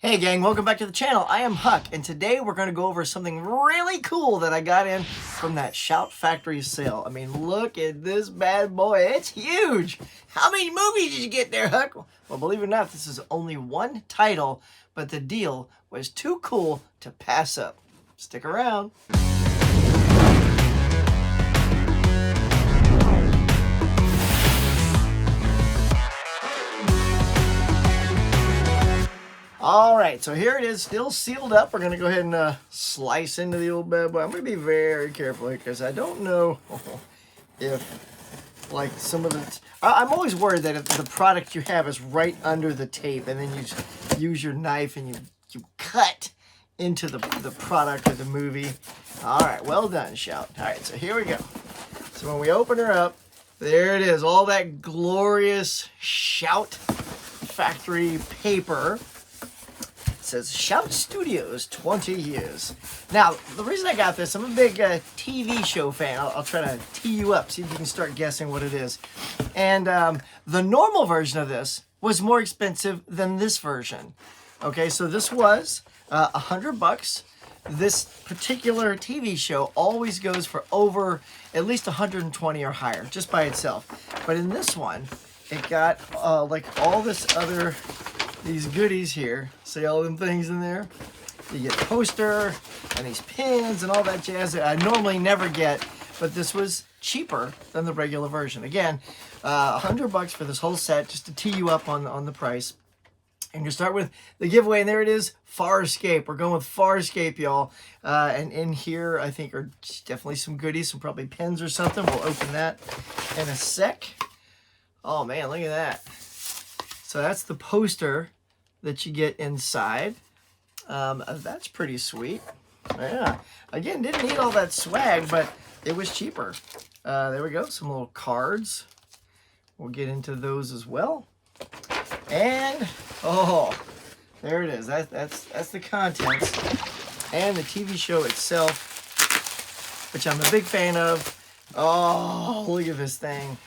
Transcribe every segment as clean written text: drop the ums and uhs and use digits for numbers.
Hey gang, welcome back to the channel. I am Huck, and today we're going to go over something really cool that I got in from that Shout Factory sale. I mean, look at this bad boy. It's huge. How many movies did you get there, Huck? Well, believe it or not, this is only one title, but the deal was too cool to pass up. Stick around. All right, so here it is, still sealed up. We're going to go ahead and slice into the old bad boy. I'm going to be very careful because I don't know if, like, some of the... I'm always worried that if the product you have is right under the tape and then you just use your knife and you cut into the product of the movie. All right, well done, Shout. All right, so here we go. So when we open her up, there it is, all that glorious Shout Factory paper. Says Shout Studios 20 years. Now, the reason I got this, I'm a big TV show fan. I'll try to tee you up, see if you can start guessing what it is. And the normal version of this was more expensive than this version. Okay, so this was $100. This particular TV show always goes for over at least 120 or higher, just by itself. But in this one, it got like all this other... these goodies here. See all them things in there? You get a poster and these pins and all that jazz that I normally never get, but this was cheaper than the regular version. Again, $100 for this whole set, just to tee you up on the price. And you start with the giveaway, and there it is, FARSCAPE. We're going with FARSCAPE, y'all. And in here, I think, are definitely some goodies, some probably pins or something. We'll open that in a sec. Oh, man, look at that. So that's the poster that you get inside. That's pretty sweet. Yeah. Again, didn't need all that swag, but it was cheaper. There we go. Some little cards. We'll get into those as well. And, oh, there it is. That's the contents. And the TV show itself, which I'm a big fan of. Oh, look at this thing.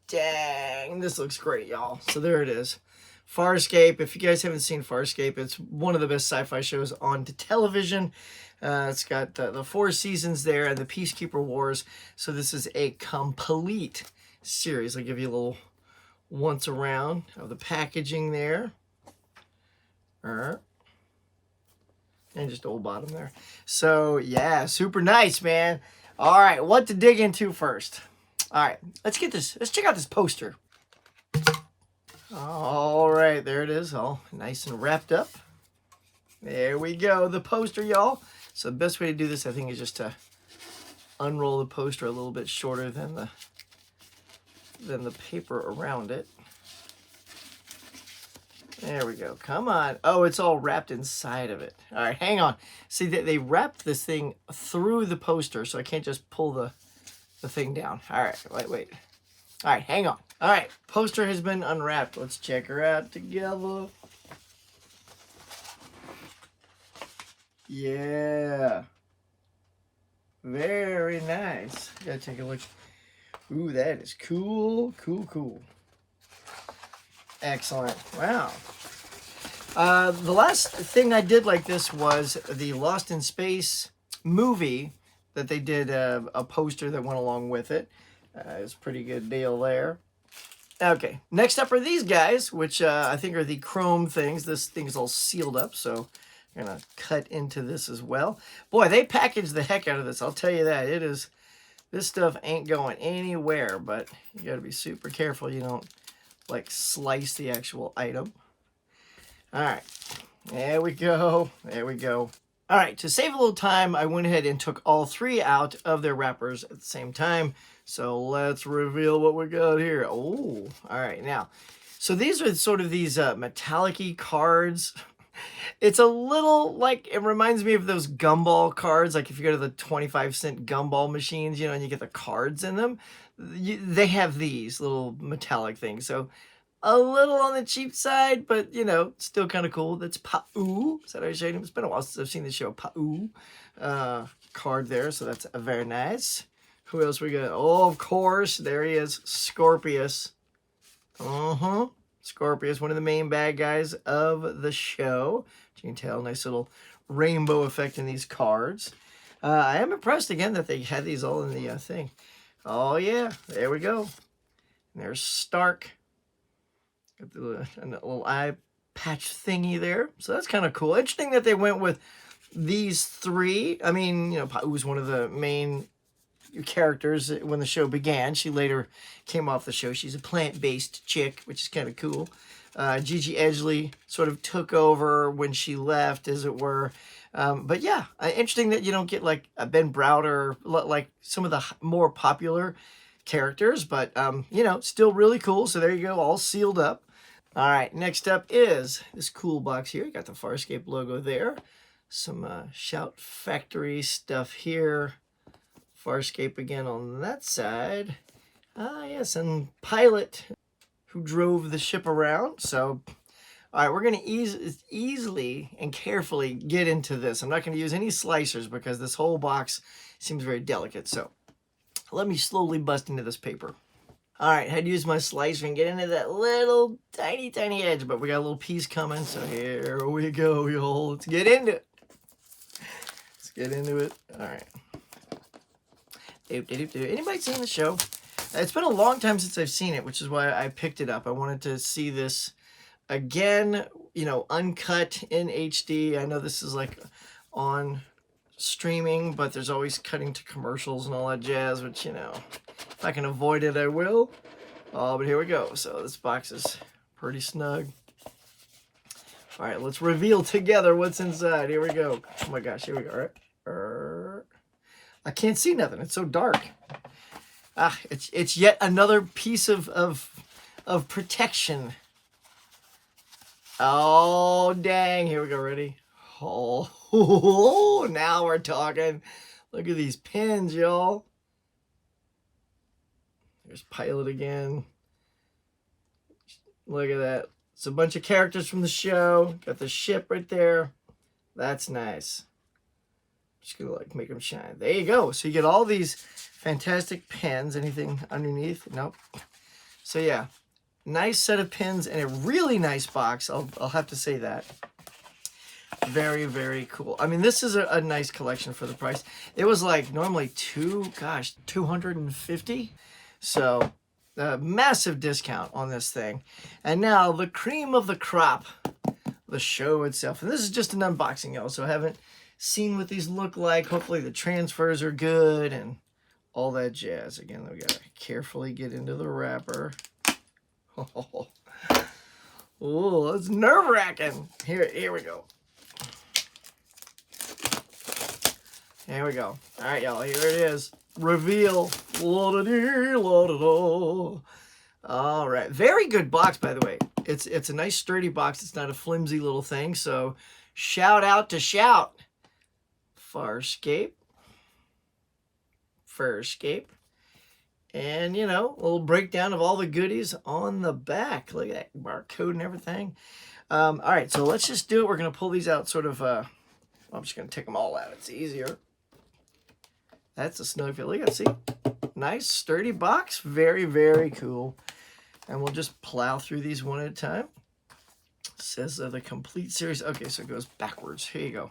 Dang, this looks great, y'all. So there it is. FARSCAPE. If you guys haven't seen FARSCAPE, it's one of the best sci-fi shows on television. It's got the 4 seasons there and the Peacekeeper Wars. So this is a complete series. I'll give you a little once around of the packaging there. And just old bottom there. So, yeah, super nice, man. All right, what to dig into first? All right, let's check out this poster. All right, there it is, all nice and wrapped up. There we go, the poster, y'all. So the best way to do this, I think, is just to unroll the poster a little bit shorter than the paper around it. There we go, come on. Oh, it's all wrapped inside of it. All right, hang on. See, they wrapped this thing through the poster, so I can't just pull the thing down. All right, wait. All right, hang on. All right, poster has been unwrapped. Let's check her out together. Yeah. Very nice. Gotta take a look. Ooh, that is cool. Cool. Excellent. Wow. The last thing I did like this was the Lost in Space movie that they did a poster that went along with it. It's a pretty good deal there. Okay, next up are these guys, which I think are the chrome things. This thing's all sealed up, so I'm going to cut into this as well. Boy, they packaged the heck out of this, I'll tell you that. This stuff ain't going anywhere, but you got to be super careful you don't, like, slice the actual item. All right, there we go. All right, to save a little time, I went ahead and took all 3 out of their wrappers at the same time. So let's reveal what we got here. Oh, all right. Now, so these are sort of these metallic-y cards. It's a little like, it reminds me of those gumball cards. Like if you go to the 25-cent gumball machines, you know, and you get the cards in them. They have these little metallic things. So a little on the cheap side, but, you know, still kind of cool. That's Pa'u. Is that how you say it? It's been a while since I've seen the show. Pa'u card there. So that's very nice. Who else we got? Oh, of course. There he is. Scorpius. Scorpius, one of the main bad guys of the show. You can tell, nice little rainbow effect in these cards. I am impressed again that they had these all in the thing. Oh yeah, there we go. And there's Stark. Got the little eye patch thingy there. So that's kind of cool. Interesting that they went with these three. I mean, you know, who was one of the main characters when the show began. She later came off the show. She's a plant-based chick, which is kind of cool. Gigi Edgley sort of took over when she left, as it were. But yeah, interesting that you don't get like a Ben Browder, like some of the more popular characters, but you know, still really cool. So there you go, all sealed up. All right, next up is this cool box here. You got the FARSCAPE logo there. Some Shout Factory stuff here. FARSCAPE again on that side. Ah, yes, and Pilot, who drove the ship around. So, all right, we're going to easily and carefully get into this. I'm not going to use any slicers because this whole box seems very delicate. So, let me slowly bust into this paper. All right, had to use my slicer and get into that little tiny edge, but we got a little piece coming. So, here we go, y'all. Let's get into it. Let's get into it. All right. Anybody seen the show? It's been a long time since I've seen it, which is why I picked it up. I wanted to see this again, you know, uncut in HD. I know this is like on streaming, but there's always cutting to commercials and all that jazz, which, you know, if I can avoid it, I will. Oh, but here we go. So this box is pretty snug. All right, let's reveal together what's inside. Here we go. Oh my gosh, here we go. All right. I can't see nothing. It's so dark. Ah, it's yet another piece of protection. Oh, dang. Here we go. Ready? Oh, now we're talking. Look at these pins, y'all. There's Pilot again. Look at that. It's a bunch of characters from the show. Got the ship right there. That's nice. Just gonna like make them shine. There you go. So you get all these fantastic pins. Anything underneath? Nope. So yeah, nice set of pins and a really nice box. I'll have to say that. Very, very cool. I mean, this is a nice collection for the price. It was like normally $250. So massive discount on this thing. And now the cream of the crop, the show itself. And this is just an unboxing, y'all. So I haven't seen what these look like. Hopefully the transfers are good and all that jazz. Again, we gotta carefully get into the wrapper. Oh, that's nerve-wracking. Here we go. Here we go. All right, y'all. Here it is. Reveal. La-da-dee, la-da-da. All right. Very good box, by the way. It's a nice sturdy box. It's not a flimsy little thing. So shout out to Shout. FARSCAPE. And, you know, a little breakdown of all the goodies on the back. Look at that barcode and everything. All right, so let's just do it. We're going to pull these out sort of, I'm just going to take them all out. It's easier. That's a snug fit. Look at that, see? Nice, sturdy box. Very, very cool. And we'll just plow through these one at a time. It says the complete series. Okay, so it goes backwards. Here you go.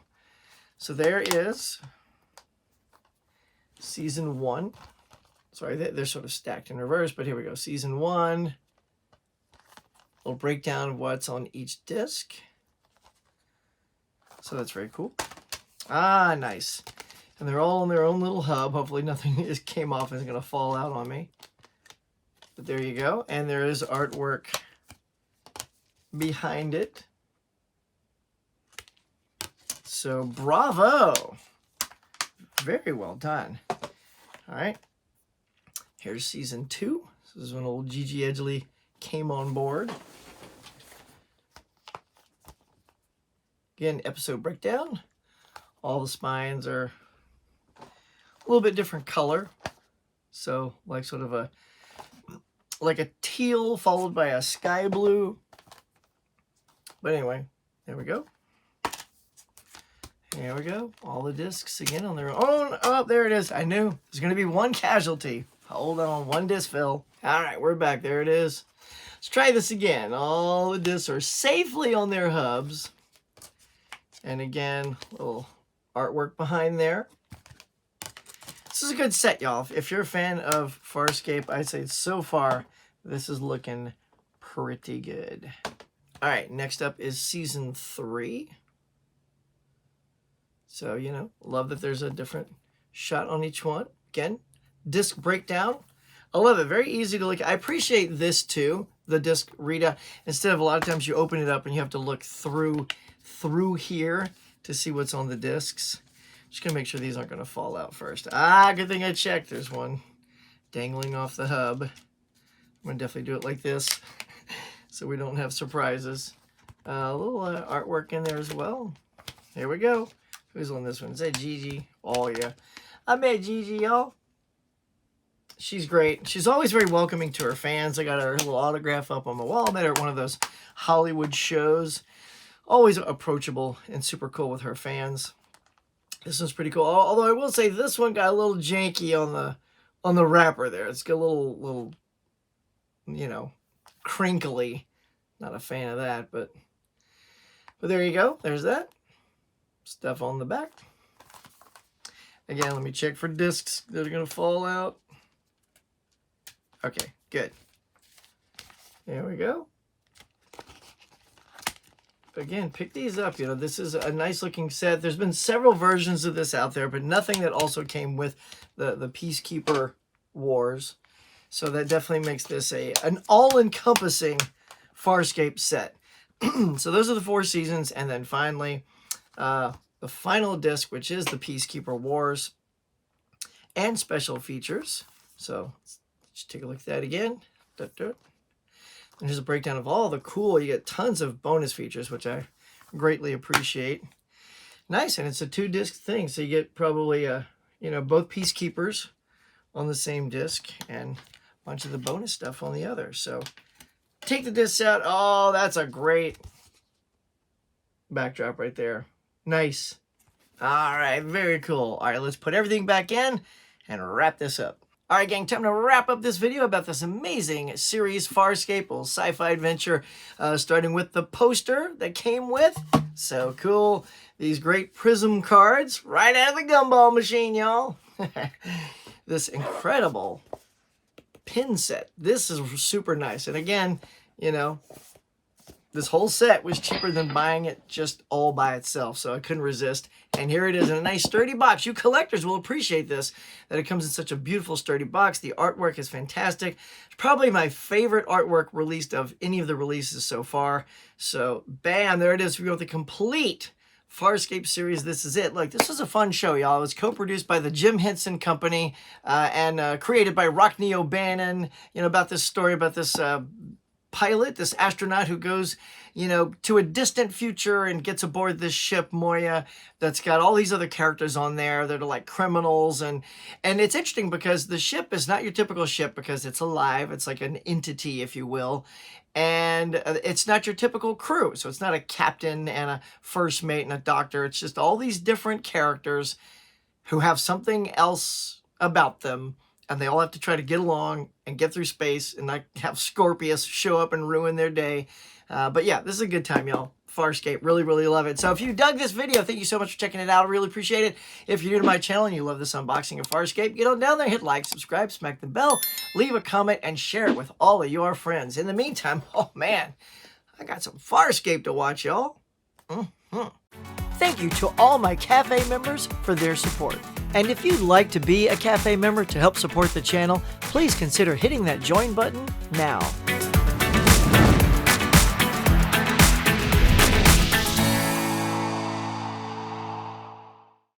So there is season 1. Sorry, they're sort of stacked in reverse, but here we go. Season 1. Little breakdown of what's on each disc. So that's very cool. Ah, nice. And they're all in their own little hub. Hopefully nothing just came off and is going to fall out on me. But there you go. And there is artwork behind it. So bravo. Very well done. All right. Here's season 2. This is when old Gigi Edgley came on board. Again, episode breakdown. All the spines are a little bit different color. So like sort of like a teal followed by a sky blue. But anyway, there we go. Here we go. All the discs again on their own. Oh, there it is. I knew there's going to be one casualty. Hold on, one disc fill. All right, we're back. There it is. Let's try this again. All the discs are safely on their hubs. And again, little artwork behind there. This is a good set, y'all. If you're a fan of FARSCAPE, I'd say so far, this is looking pretty good. All right, next up is season 3. So, you know, love that there's a different shot on each one. Again, disc breakdown. I love it. Very easy to look at. I appreciate this too, the disc readout. Instead of a lot of times you open it up and you have to look through here to see what's on the discs. Just gonna make sure these aren't gonna fall out first. Good thing I checked. There's one dangling off the hub. I'm gonna definitely do it like this so we don't have surprises. A little artwork in there as well. Here we go. Who's on this one? Is that Gigi? Oh yeah, I met Gigi, y'all. She's great. She's always very welcoming to her fans. I got her little autograph up on my wall. I met her at one of those Hollywood shows. Always approachable and super cool with her fans. This one's pretty cool. Although I will say this one got a little janky on the wrapper there. It's got a little, you know, crinkly. Not a fan of that, but there you go. There's that. Stuff on the back. Again, let me check for discs that are going to fall out. Okay, good. There we go. Again, pick these up. You know, this is a nice looking set. There's been several versions of this out there, but nothing that also came with the Peacekeeper Wars. So that definitely makes this an all-encompassing FARSCAPE set. So those are the 4 seasons, and then finally, the final disc, which is the Peacekeeper Wars and special features. So let's take a look at that again. And here's a breakdown of all the cool. You get tons of bonus features, which I greatly appreciate. Nice, and it's a 2-disc thing, so you get probably you know, both Peacekeepers on the same disc and a bunch of the bonus stuff on the other. So take the discs out. Oh, that's a great backdrop right there. Nice. All right, very cool. All right, let's put everything back in and wrap this up. All right, gang, time to wrap up this video about this amazing series, FARSCAPE, a sci-fi adventure, starting with the poster that came with. So cool. These great prism cards right out of the gumball machine, y'all. This incredible pin set. This is super nice. And again, you know, this whole set was cheaper than buying it just all by itself, so I couldn't resist. And here it is in a nice sturdy box. You collectors will appreciate this, that it comes in such a beautiful sturdy box. The artwork is fantastic. It's probably my favorite artwork released of any of the releases so far. So bam, there it is. We got the complete FARSCAPE series. This is it. Look, this was a fun show, y'all. It was co-produced by the Jim Henson Company and created by Rockne O'Bannon. You know, about this story about this pilot, this astronaut who goes, you know, to a distant future and gets aboard this ship, Moya, that's got all these other characters on there that are like criminals. And it's interesting because the ship is not your typical ship because it's alive. It's like an entity, if you will. And it's not your typical crew. So it's not a captain and a first mate and a doctor. It's just all these different characters who have something else about them. And they all have to try to get along and get through space and not have Scorpius show up and ruin their day. But yeah, this is a good time, y'all. FARSCAPE, really, really love it. So if you dug this video, thank you so much for checking it out. I really appreciate it. If you're new to my channel and you love this unboxing of FARSCAPE, get on down there, hit like, subscribe, smack the bell, leave a comment, and share it with all of your friends. In the meantime, oh man, I got some FARSCAPE to watch, y'all. Thank you to all my Cafe members for their support. And if you'd like to be a Cafe member to help support the channel, please consider hitting that join button now.